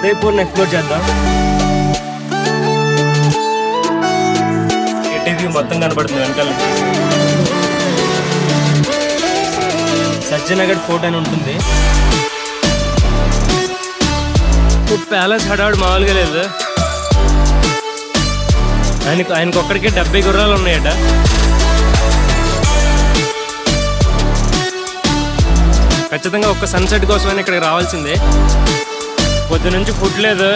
ఉదయపూర్ని explore చేద్దాం. City మొత్తం కనబడుతుంది వెనకాల. సజ్జనగఢ్ ఫోర్ట్ అని ఉంటుంది. ప్యాలెస్ హడావుడు మామూలుగా లేదు. ఆయనకు ఒక్కడికే 70 గుర్రాలు ఉన్నాయట. ఖచ్చితంగా ఒక్క సన్సెట్ కోసమైనా ఇక్కడికి రావాల్సిందే. పొద్దు నుంచి ఫుడ్ లేదు.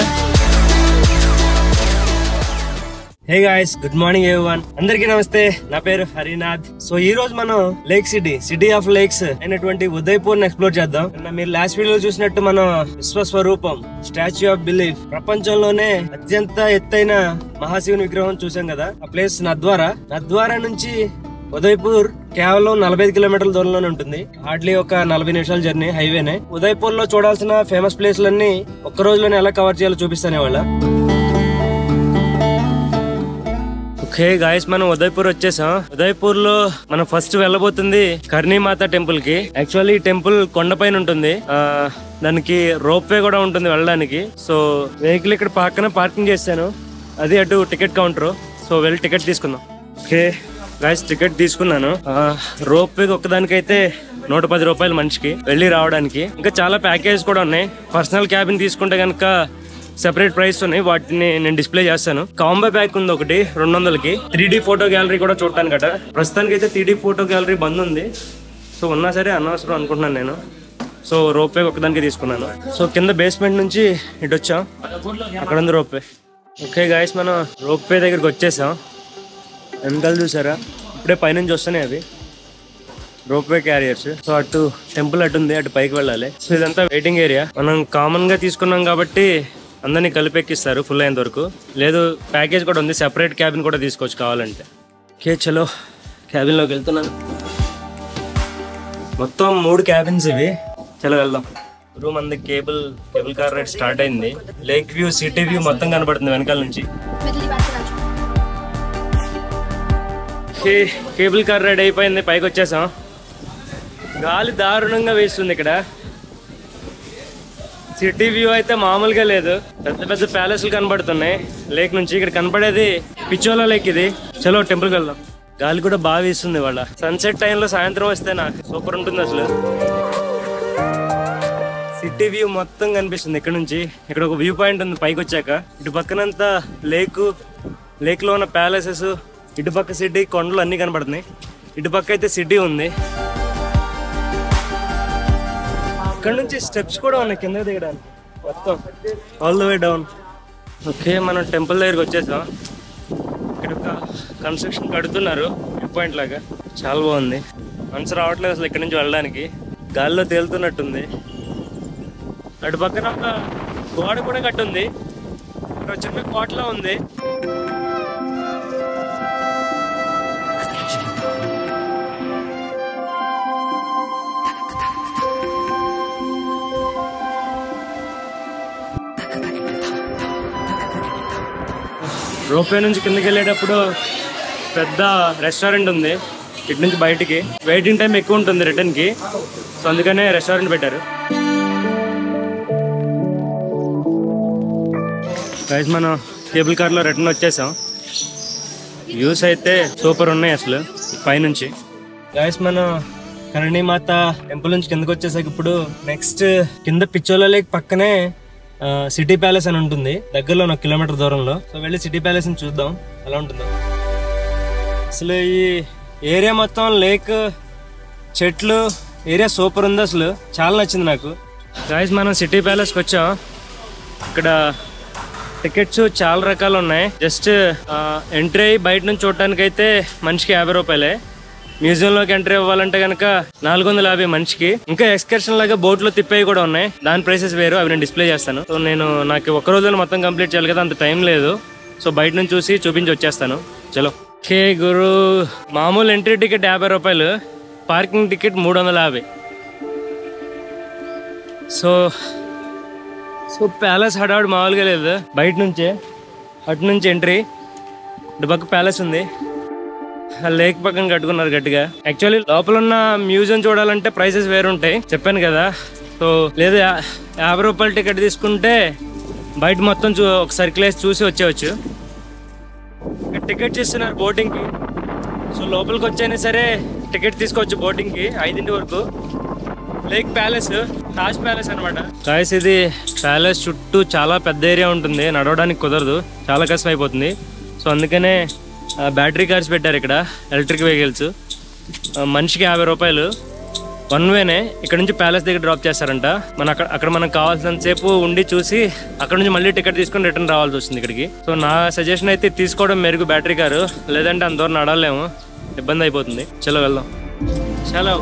Hey guys, good morning everyone. అందరికీ నమస్తే. నా పేరు హరినాథ్. సో ఈ రోజు మనం లేక్ సిటీ ఆఫ్ లేక్స్ అయినటువంటి ఉదయపూర్ ని ఎక్స్ప్లోర్ చేద్దాం. మీరు లాస్ట్ వీడియో చూసినట్టు మనం విశ్వస్వరూపం స్టాచ్యూ ఆఫ్ బిలీఫ్, ప్రపంచంలో అత్యంత ఎత్తైన మహాశివుని విగ్రహం చూసాం కదా. ఆ ప్లేస్ నద్వారా నుంచి ఉదయపూర్ కేవలం 45 కిలోమీటర్ల దూరంలోనే ఉంటుంది. హార్డ్లీ ఒక 40 నిమిషాల జర్నీ హైవేనే. ఉదయపూర్ లో చూడాల్సిన ఫేమస్ ప్లేస్లన్నీ ఒక్క రోజులోనే ఎలా కవర్ చేయాలో చూపిస్తానే వాళ్ళ. ఓకే గాయస్, మనం ఉదయపూర్ వచ్చేసాం. ఉదయపూర్ లో మనం ఫస్ట్ వెళ్ళబోతుంది కర్ణీమాత టెంపుల్ కి. యాక్చువల్లీ ఈ టెంపుల్ కొండపైన ఉంటుంది. దానికి రోప్ వే కూడా ఉంటుంది వెళ్ళడానికి. సో వెహికల్ ఇక్కడ పక్కన పార్కింగ్ చేశాను. అది అటు టికెట్ కౌంటర్. సో వెళ్ళి టికెట్ తీసుకుందాం. ఓకే గాయస్, టికెట్ తీసుకున్నాను. రోప్ వే ఒక్కదానికైతే 110 రూపాయలు మనిషికి వెళ్ళి రావడానికి. ఇంకా చాలా ప్యాకేజ్ కూడా ఉన్నాయి. పర్సనల్ క్యాబిన్ తీసుకుంటే కనుక సెపరేట్ ప్రైస్ ఉన్నాయి. వాటిని నేను డిస్ప్లే చేస్తాను. కాంబో ప్యాక్ ఉంది ఒకటి 200కి. 3D ఫోటో గ్యాలరీ కూడా చూడటానికి అట. ప్రస్తుతానికి అయితే 3D ఫోటో గ్యాలరీ బంద్ ఉంది. సో ఉన్నా సరే అనవసరం అనుకుంటున్నాను నేను. సో రోప్ వే ఒకదానికి తీసుకున్నాను. సో కింద బేస్మెంట్ నుంచి ఇటు వచ్చాం. అక్కడ ఉంది రోప్ వే. ఓకే గాయస్, మనం రోప్ వే దగ్గరికి వచ్చేసాం. వెనకాల చూసారా, ఇప్పుడే పైనుంచి వస్తున్నాయి అవి రోప్ వే క్యారియర్స్. సో అటు టెంపుల్ అటు ఉంది, అటు పైకి వెళ్ళాలి. సో ఇదంతా వెయిటింగ్ ఏరియా. మనం కామన్ గా తీసుకున్నాం కాబట్టి అందరినీ కలిపెక్కిస్తారు ఫుల్ అయ్యేంత వరకు. లేదు ప్యాకేజ్ కూడా ఉంది, సెపరేట్ క్యాబిన్ కూడా తీసుకోవచ్చు కావాలంటే. ఓకే చలో, క్యాబిన్లోకి వెళ్తున్నాను. మొత్తం 3 క్యాబిన్స్ ఇవి. చలో వెళ్దాం. రూమ్ అంది కేబుల్ కార్ రైడ్ స్టార్ట్ అయింది. లేక్ వ్యూ, సిటీ వ్యూ మొత్తం కనబడుతుంది వెనకాల నుంచి. కేబుల్ కార్ రైడ్ అయిపోయింది, పైకి వచ్చేసాం. గాలి దారుణంగా వేస్తుంది ఇక్కడ. సిటీ వ్యూ అయితే మామూలుగా లేదు. పెద్ద పెద్ద ప్యాలెస్లు కనబడుతున్నాయి లేక్ నుంచి. ఇక్కడ కనపడేది పిచ్చోలా లేక్. ఇది చలో టెంపుల్కి వెళ్దాం. గాలి కూడా బాగా వీస్తుంది వాళ్ళ. సన్సెట్ టైంలో సాయంత్రం వస్తే నాకు సూపర్ ఉంటుంది అసలు. సిటీ వ్యూ మొత్తం కనిపిస్తుంది ఇక్కడ నుంచి. ఇక్కడ ఒక వ్యూ పాయింట్ ఉంది పైకి వచ్చాక. ఇటు పక్కనంతా లేక్ లో ఉన్న ప్యాలెసెస్, ఇటు పక్క సిటీ, కొండలు అన్ని కనబడుతున్నాయి. ఇటు పక్క అయితే సిటీ ఉంది. ఇక్కడ నుంచి స్టెప్స్ కూడా ఉన్నాయి కింద దిగడానికి మొత్తం all the way down. Okay, మనం టెంపుల్ దగ్గరికి వచ్చేసాం. ఇక్కడ ఒక కన్స్ట్రక్షన్ కడుతున్నారు వ్యూ పాయింట్ లాగా. చాలా బాగుంది. మనసు రావట్లేదు అసలు ఇక్కడ నుంచి వెళ్ళడానికి. గాలిలో తేలుతున్నట్టుంది. అటు పక్కన ఒక గోడ కూడా కట్టుంది. ఇక్కడ చిన్న కోటలా ఉంది. రోప్వే నుంచి కిందకి వెళ్ళేటప్పుడు పెద్ద రెస్టారెంట్ ఉంది. ఇటు నుంచి బయటికి వెయిటింగ్ టైం ఎక్కువ ఉంటుంది రిటర్న్కి. సో అందుకనే రెస్టారెంట్ పెట్టారు. గైస్, మనం కేబుల్ కార్లో రిటర్న్ వచ్చేసాం. వ్యూస్ అయితే సూపర్ ఉన్నాయి అసలు పైనుంచి. గైస్, మనం కర్ణీమాత టెంపుల్ నుంచి కిందకి వచ్చేసాక ఇప్పుడు నెక్స్ట్ కింద పిచ్చోలా లేక్ పక్కనే సిటీ ప్యాలెస్ అని ఉంటుంది దగ్గరలో 1 కిలోమీటర్ దూరంలో. సో వెళ్ళి సిటీ ప్యాలెస్ ని చూద్దాం ఎలా ఉంటుందో. అసలు ఈ ఏరియా మొత్తం లేక్, చెట్లు, ఏరియా సూపర్ ఉంది అసలు. చాలా నచ్చింది నాకు. గాయ్స్, మనం సిటీ ప్యాలెస్కి వచ్చాం. ఇక్కడ టికెట్స్ చాలా రకాలు ఉన్నాయి. జస్ట్ ఎంట్రీ అయ్యి బయట నుంచి చూడటానికి అయితే మనిషికి 50 రూపాయలే. మ్యూజియంలోకి ఎంట్రీ అవ్వాలంటే కనుక 450 మనిషికి. ఇంకా ఎక్స్కర్షన్ లాగా బోట్ లో తిప్పేవి కూడా ఉన్నాయి. దాని ప్రైసెస్ వేరు, అవి నేను డిస్ప్లే చేస్తాను. సో నాకు ఒక్క రోజులో మొత్తం కంప్లీట్ చేయాలి కదా, అంత టైం లేదు. సో బయట నుంచి చూపించి వచ్చేస్తాను. చలో. ఓకే గురు, మామూలు ఎంట్రీ టికెట్ 50 రూపాయలు, పార్కింగ్ టికెట్ 350. సో ప్యాలెస్ హడావుడు మామూలుగా లేదు. బయట నుంచే అటు నుంచి ఎంట్రీ, ఇటు పక్క ప్యాలెస్ ఉంది. లేక్ పక్కన కట్టుకున్నారు గట్టిగా. యాక్చువల్లీ లోపల ఉన్న మ్యూజియం చూడాలంటే ప్రైసెస్ వేరుంటాయి చెప్పాను కదా. సో లేదు 50 రూపాయల టికెట్ తీసుకుంటే బయట మొత్తం ఒక సర్కిల్ వేసి చూసి వచ్చేవచ్చు. ఇక్కడ టికెట్ ఇస్తున్నారు బోటింగ్కి. సో లోపలికి వచ్చైనా సరే టికెట్ తీసుకోవచ్చు బోటింగ్కి 5 వరకు. లేక్ ప్యాలెస్, తాజ్ ప్యాలెస్ అనమాట గాయస్. ఇది ప్యాలెస్ చుట్టూ చాలా పెద్ద ఏరియా ఉంటుంది, నడవడానికి కుదరదు, చాలా కష్టం అయిపోతుంది. సో అందుకనే బ్యాటరీ కార్స్ పెట్టారు ఇక్కడ, ఎలక్ట్రిక్ వెహికల్స్. మనిషికి 50 రూపాయలు. 1 వేనే ఇక్కడ నుంచి ప్యాలెస్ దగ్గర డ్రాప్ చేస్తారంట. అక్కడ మనకు కావాల్సినంతసేపు ఉండి చూసి అక్కడ నుంచి మళ్ళీ టికెట్ తీసుకొని రిటర్న్ రావాల్సి వస్తుంది ఇక్కడికి. సో నా సజెషన్ అయితే తీసుకోవడం మెరుగు బ్యాటరీ కారు, లేదంటే అంత దూరం నడవలేము, ఇబ్బంది అయిపోతుంది. చలో వెళ్దాం. చాలా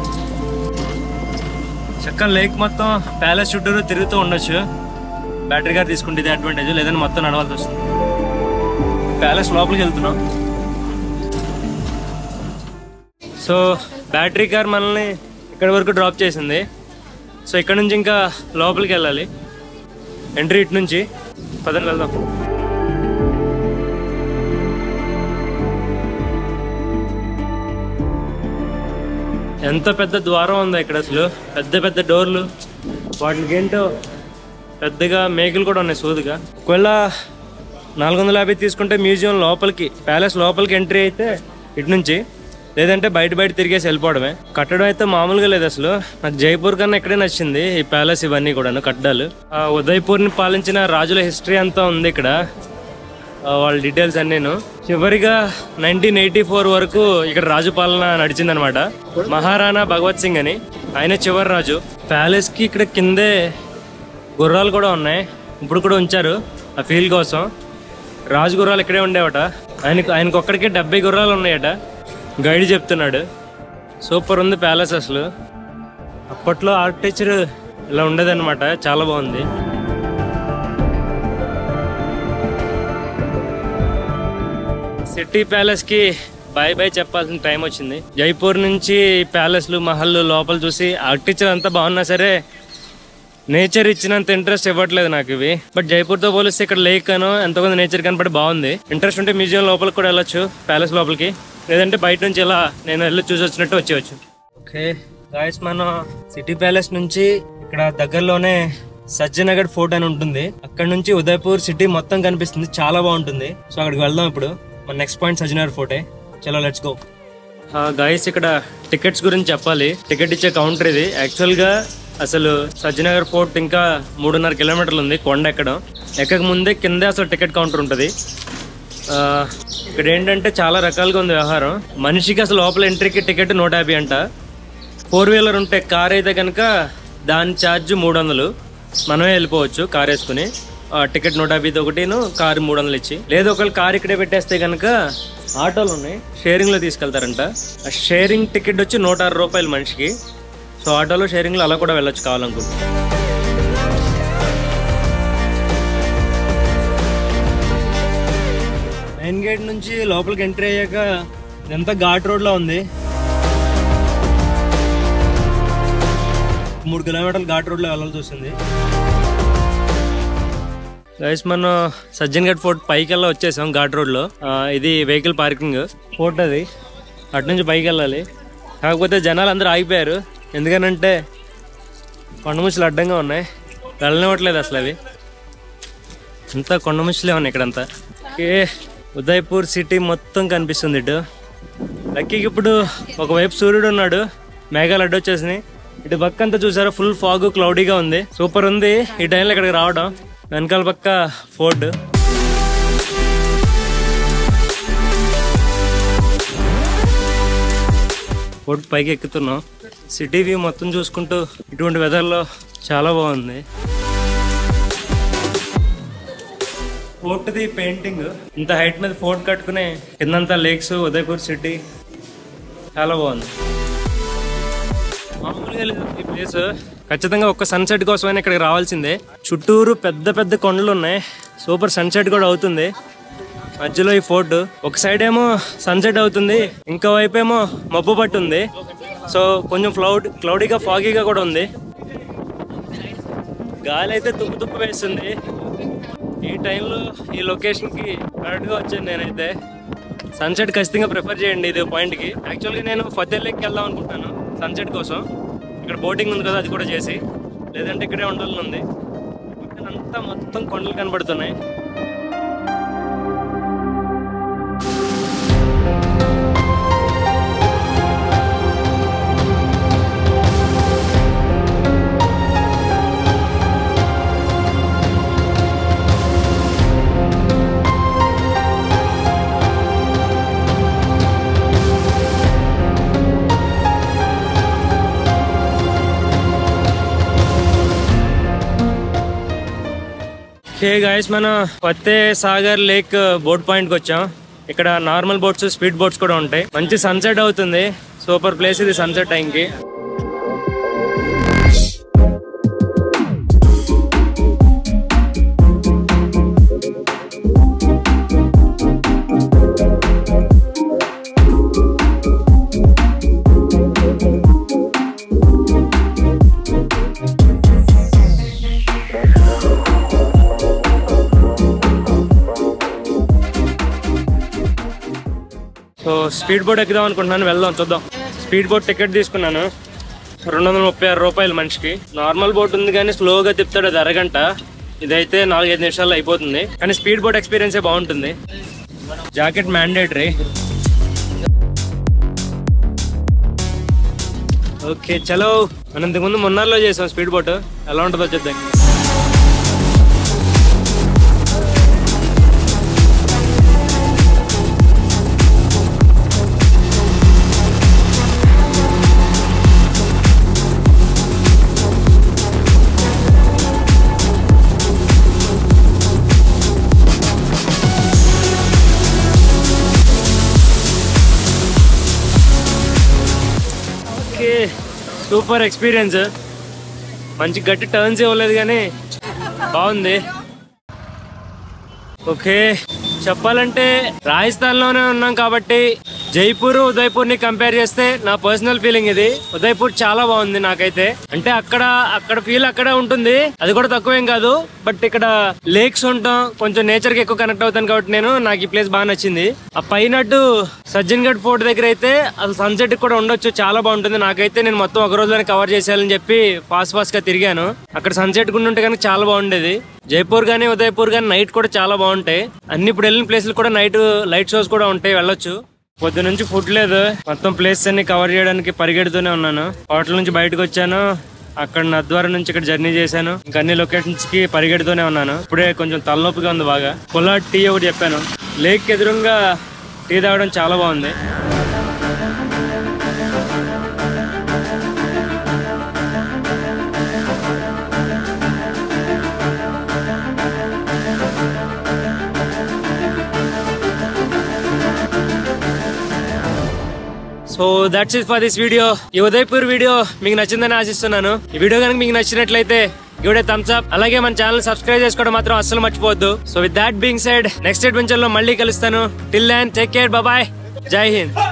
చక్కగా లేక్ మొత్తం ప్యాలెస్ చుట్టూరు తిరుగుతూ ఉండొచ్చు. బ్యాటరీ కార్ తీసుకుంటే ఇది అడ్వాంటేజ్, లేదంటే మొత్తం నడవాల్సి వస్తుంది. ప్యాలెస్ లోపలికి వెళ్తున్నాం. సో బ్యాటరీ కార్ మనల్ని ఇక్కడ వరకు డ్రాప్ చేసింది. సో ఇక్కడ నుంచి ఇంకా లోపలికి వెళ్ళాలి, ఎంట్రీ ఇటు నుంచి. పదండి వెళ్దాం. ఎంత పెద్ద ద్వారం ఉందో ఇక్కడ, అసలు పెద్ద పెద్ద డోర్లు, వాటికి ఏంటో పెద్దగా మేకులు కూడా ఉన్నాయి సూదుగా. ఒకవేళ 450 తీసుకుంటే మ్యూజియం లోపలికి, ప్యాలెస్ లోపలికి ఎంట్రీ అయితే ఇటు నుంచి, లేదంటే బయట తిరిగేసి వెళ్ళిపోవడమే. కట్టడం అయితే మామూలుగా లేదు అసలు. నాకు జైపూర్ కన్నా ఇక్కడే నచ్చింది ఈ ప్యాలెస్, ఇవన్నీ కూడా కట్టడాలు. ఉదయ్పూర్ని పాలించిన రాజుల హిస్టరీ అంతా ఉంది ఇక్కడ, వాళ్ళ డీటెయిల్స్ అన్నీను. చివరిగా 1984 వరకు ఇక్కడ రాజు పాలన నడిచిందనమాట. మహారాణా భగవత్ సింగ్ అని, ఆయన చివరి రాజు. ప్యాలెస్కి ఇక్కడ కిందే గుర్రాలు కూడా ఉన్నాయి, ఇప్పుడు కూడా ఉంచారు ఆ ఫీల్ కోసం. రాజు గుర్రాలు ఇక్కడే ఉండేవట. ఆయనకు ఒక్కడికే 70 గుర్రాలు ఉన్నాయట, గైడ్ చెప్తున్నాడు. సూపర్ ఉంది ప్యాలెస్ అసలు. అప్పట్లో ఆర్కిటెక్చర్ ఇలా ఉండేదన్నమాట, చాలా బాగుంది. సిటీ ప్యాలెస్కి బై చెప్పాల్సిన టైం వచ్చింది. జైపూర్ నుంచి ప్యాలెస్లు, మహల్లు లోపల చూసి ఆర్కిటెక్చర్ అంతా బాగున్నా సరే నేచర్ ఇచ్చినంత ఇంట్రెస్ట్ ఇవ్వట్లేదు నాకు ఇవి. బట్ జైపూర్తో పోలిస్తే ఇక్కడ లేక్ అను ఎంతో కొంత నేచర్ కనపడి బాగుంది. ఇంట్రెస్ట్ ఉంటే మ్యూజియం లోపలికి కూడా వెళ్ళొచ్చు, ప్యాలెస్ లోపలికి. లేదంటే బయట నుంచి ఇలా నేను వెళ్ళి చూసి వచ్చినట్టు వచ్చేవచ్చు. ఓకే గాయస్, మనం సిటీ ప్యాలెస్ నుంచి ఇక్కడ దగ్గరలోనే సజ్జనగఢ్ ఫోర్ట్ అని ఉంటుంది. అక్కడ నుంచి ఉదయపూర్ సిటీ మొత్తం కనిపిస్తుంది, చాలా బాగుంటుంది. సో అక్కడికి వెళ్దాం ఇప్పుడు. మన నెక్స్ట్ పాయింట్ సజ్జనగఢ్ ఫోర్టే. చలో లెట్స్ గో. గాయస్, ఇక్కడ టికెట్స్ గురించి చెప్పాలి. టికెట్ ఇచ్చే కౌంటర్ ఇది. యాక్చువల్గా అసలు సజ్జనగఢ్ ఫోర్ట్ ఇంకా 3.5 కిలోమీటర్లు ఉంది కొండ ఎక్కడం. ఎక్కక ముందే కిందే అసలు టికెట్ కౌంటర్ ఉంటుంది. ఇక్కడ ఏంటంటే చాలా రకాలుగా ఉంది వ్యవహారం. మనిషికి అసలు లోపల ఎంట్రీకి టికెట్ 150 అంట. 4-వీలర్ ఉంటే కార్ అయితే కనుక దాని ఛార్జ్ 300. మనమే వెళ్ళిపోవచ్చు కార్ వేసుకుని. టికెట్ 150 ఒకటిను, కారు 300 ఇచ్చి. లేదు ఒకవేళ కార్ ఇక్కడే పెట్టేస్తే కనుక ఆటోలు ఉన్నాయి, షేరింగ్లో తీసుకెళ్తారంట. ఆ షేరింగ్ టికెట్ వచ్చి 106 రూపాయలు మనిషికి. సో ఆటోలో షేరింగ్లో అలా కూడా వెళ్ళొచ్చు కావాలనుకుంటే. మెయిన్ గేట్ నుంచి లోపలికి ఎంట్రీ అయ్యాక ఇదంతా ఘాట్ రోడ్లో ఉంది. 3 కిలోమీటర్లు ఘాట్ రోడ్లో వెళ్ళాల్సి వస్తుంది. గైస్, మనం సజ్జనగఢ్ ఫోర్ట్ పైకి వెళ్ళి వచ్చేసాం ఘాట్ రోడ్లో. ఇది వెహికల్ పార్కింగ్ ఫోర్ట్, అది అటు నుంచి పైకి వెళ్ళాలి. కాకపోతే జనాలు అందరూ ఆగిపోయారు, ఎందుకనంటే కొండముచ్చులు అడ్డంగా ఉన్నాయి, వెళ్ళనివ్వట్లేదు అసలు. అవి అంతా కొండముచ్చులే ఉన్నాయి ఇక్కడంతా. ఓకే, ఉదయ్పూర్ సిటీ మొత్తం కనిపిస్తుంది ఇటు. లక్కీకి ఇప్పుడు ఒకవైపు సూర్యుడు ఉన్నాడు, మేఘాలు అడ్డొచ్చేసినాయి. ఇటు పక్క అంతా చూసారా, ఫుల్ ఫాగ్, క్లౌడీగా ఉంది. సూపర్ ఉంది ఈ టైంలో ఇక్కడికి రావడం. వెనకాల పక్క ఫోర్ట్. ఫోర్ట్ పైకి ఎక్కుతున్నాం. సిటీ వ్యూ మొత్తం చూసుకుంటూ ఇటువంటి వెదర్లో చాలా బాగుంది. ఫోర్ట్ది పెయింటింగ్, ఇంత హైట్ మీద ఫోర్ట్ కట్టుకునే కిందంతా లేక్స్, ఉదయపూర్ సిటీ చాలా బాగుంది. మామూలుగా లేదు ఈ ప్లేస్. ఖచ్చితంగా ఒక్క సన్సెట్ కోసమైనా ఇక్కడికి రావాల్సిందే. చుట్టూరు పెద్ద పెద్ద కొండలు ఉన్నాయి, సూపర్ సన్సెట్ కూడా అవుతుంది. మధ్యలో ఈ ఫోర్ట్, ఒక సైడ్ ఏమో సన్సెట్ అవుతుంది, ఇంకో వైపు ఏమో మబ్బు పట్టు ఉంది. సో కొంచెం క్లౌడీగా, ఫాగీగా కూడా ఉంది. గాలి అయితే తుప్పు వేస్తుంది. ఈ టైంలో ఈ లొకేషన్కి కరెక్ట్గా వచ్చాను నేనైతే. సన్సెట్ ఖచ్చితంగా ప్రిఫర్ చేయండి ఇది పాయింట్కి. యాక్చువల్గా నేను ఫతేహ్ లేక్కి వెళ్దాం అనుకుంటాను సన్సెట్ కోసం. ఇక్కడ బోటింగ్ ఉంది కదా, అది కూడా చేసి, లేదంటే ఇక్కడే ఉండాలని ఉంది. అంతా మొత్తం కొండలు కనబడుతున్నాయి. ఓకే గైస్, మనం పత్తే సాగర్ లేక్ బోట్ పాయింట్ కి వచ్చాం. ఇక్కడ నార్మల్ బోట్స్, స్పీడ్ బోట్స్ కూడా ఉంటాయి. మంచి సన్సెట్ అవుతుంది. సూపర్ ప్లేస్ ఇది సన్సెట్ టైంకి. సో స్పీడ్ బోట్ ఎక్కుదాం అనుకుంటున్నాను, వెళ్దాం చూద్దాం. స్పీడ్ బోట్ టికెట్ తీసుకున్నాను 236 రూపాయలు మనిషికి. నార్మల్ బోట్ ఉంది కానీ స్లోగా తిప్పుతాడు, అది అరగంట. ఇదైతే 4-5 నిమిషాల్లో అయిపోతుంది. కానీ స్పీడ్ బోట్ ఎక్స్పీరియన్సే బాగుంటుంది. Jacket mandatory. ఓకే చలో, మనం ఇంతకుముందు మున్నార్లో చేసాం స్పీడ్ బోట్. ఎలా ఉంటుందో చూద్దాం. Super experience. మంచి గట్టి టర్న్స్ ఇవ్వలేదు కానీ బాగుంది. ఓకే, చెప్పాలంటే రాజస్థాన్లోనే ఉన్నాం కాబట్టి జైపూర్, ఉదయపూర్ ని కంపేర్ చేస్తే నా పర్సనల్ ఫీలింగ్ ఇది. ఉదయపూర్ చాలా బాగుంది నాకైతే. అంటే అక్కడ ఫీల్ అక్కడే ఉంటుంది, అది కూడా తక్కువేం కాదు. బట్ ఇక్కడ లేక్స్ ఉంటాం, కొంచెం నేచర్ కి ఎక్కువ కనెక్ట్ అవుతాను కాబట్టి నాకు ఈ ప్లేస్ బాగా నచ్చింది. ఆ పైనట్టు సజ్జన్గఢ్ ఫోర్ట్ దగ్గర అయితే అసలు సన్సెట్ కూడా ఉండొచ్చు, చాలా బాగుంటుంది. నాకైతే నేను మొత్తం ఒక రోజులోనే కవర్ చేసేయాలని చెప్పి ఫాస్ట్ గా తిరిగాను. అక్కడ సన్సెట్ కూడా ఉంటే కనుక చాలా బాగుండేది. జైపూర్ గానీ, ఉదయపూర్ గానీ నైట్ కూడా చాలా బాగుంటాయి. అన్ని ఇప్పుడు వెళ్ళిన ప్లేస్లు కూడా నైట్ లైట్ షోస్ కూడా ఉంటాయి, వెళ్ళొచ్చు. పొద్దు నుంచి ఫుడ్ లేదు, మొత్తం ప్లేస్ అన్ని కవర్ చేయడానికి పరిగెడుతూనే ఉన్నాను. హోటల్ నుంచి బయటకు వచ్చాను, అక్కడ నద్వారం నుంచి ఇక్కడ జర్నీ చేశాను. ఇంకా అన్ని లొకేషన్స్ కి పరిగెడుతూనే ఉన్నాను. ఇప్పుడే కొంచెం తలనొప్పిగా ఉంది బాగా. పొలా టీ ఒకటి చెప్పాను. లేక్ ఎదురుగా టీ తాగడం చాలా బాగుంది. So that's it for this video. ఈ ఉదయపూర్ వీడియో మీకు నచ్చిందని ఆశిస్తున్నాను. ఈ వీడియో కనుక మీకు నచ్చినట్లయితే గివ్ ఇట్ థమ్స్ అప్. అలాగే మన ఛానల్ సబ్స్క్రైబ్ చేసుకోవడం మాత్రం అస్సలు మర్చిపోవద్దు. So with that being said, next adventure లో మళ్ళీ కలుస్తాను. Till then take care, bye bye, జై హింద్.